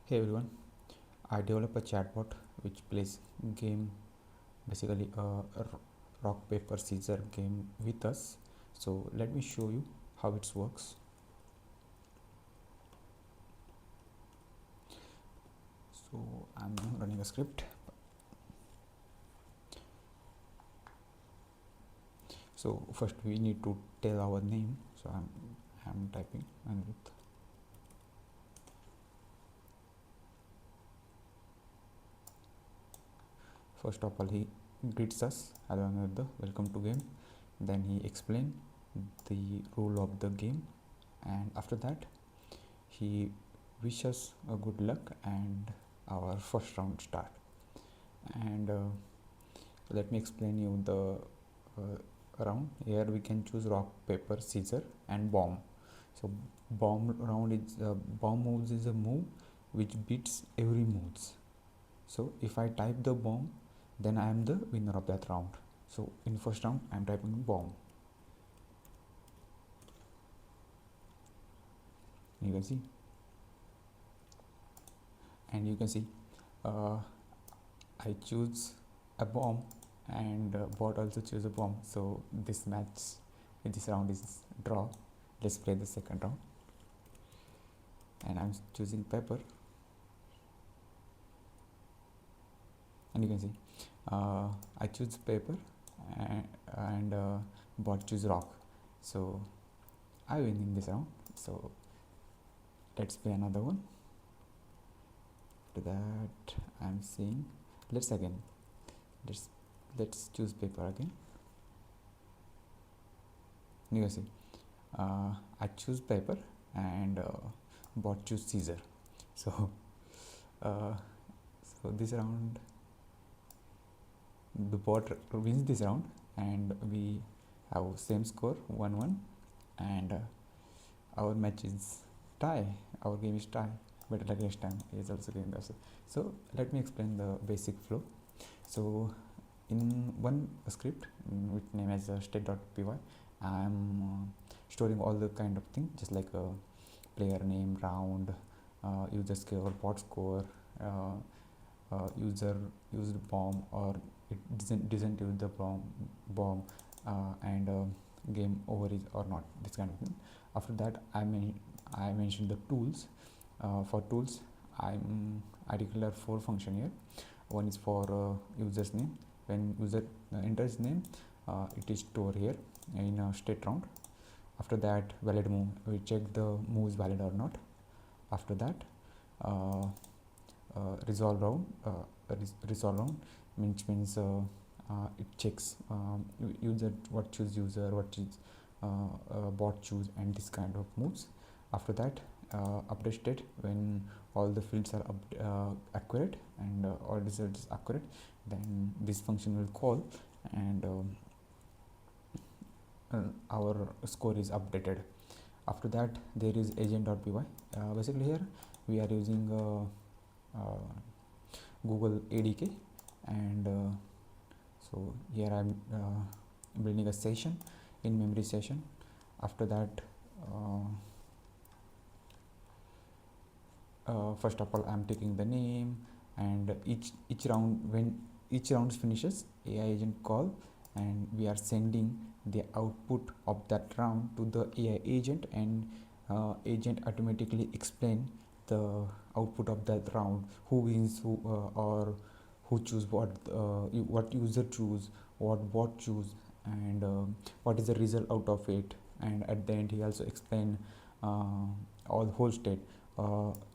Hey everyone, I develop a chatbot which plays game, basically a rock paper scissor game with us. So let me show you how it works. So I'm running a script. So first we need to tell our name. So I'm typing Anirudh. First of all, he greets us, hello Anirudh, welcome to game. Then he explains the rule of the game, and after that he wishes us a good luck and our first round start. And let me explain you the round. Here we can choose rock paper scissor and bomb. So bomb moves is a move which beats every moves. So if I type the bomb, then I am the winner of that round. So in first round I am typing bomb. You can see, and you can see I choose a bomb and bot also choose a bomb. So this match in this round is draw. Let's play the second round, and I'm choosing paper, and you can see I choose paper and bot choose rock. So I win in this round. So let's play another one. After that I'm seeing, let's choose paper again. You can see I choose paper and bot choose scissor. So so this round the bot wins this round, and we have same score 1-1, and our match is tie, our game is tie, but like next time is also game also. So let me explain the basic flow. So in one script which name as state.py, I am storing all the kind of thing, just like player name, round, user score, bot score, user used bomb or it doesn't use the bomb, and game over is or not, this kind of thing. After that I mentioned the tools. For tools I declare 4 function here. One is for user's name. When user enters name, it is stored here in a state round. After that, valid move, we check the move is valid or not. After that, resolve round. Resolve round means it checks user, what choose user, what choose bot choose, and this kind of moves. After that, update state, when all the fields are accurate and all results is accurate, then this function will call, and our score is updated. After that there is agent.py. Basically here we are using Google ADK, and so here I'm building a session, in memory session. After that first of all I'm taking the name, and each round, when each round finishes, AI agent call, and we are sending the output of that round to the AI agent, and agent automatically explain the output of that round, who wins, who or who choose what user choose, what bot choose, and what is the result out of it. And at the end he also explain all whole state,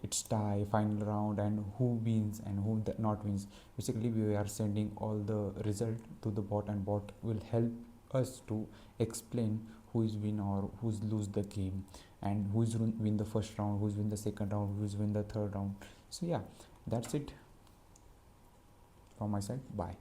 it's tie, final round, and who wins and who not wins. Basically we are sending all the result to the bot, and bot will help us to explain who is win or who's lose the game, and who's win the first round, who's win the second round, who's win the third round. So yeah, that's it from my side. Bye.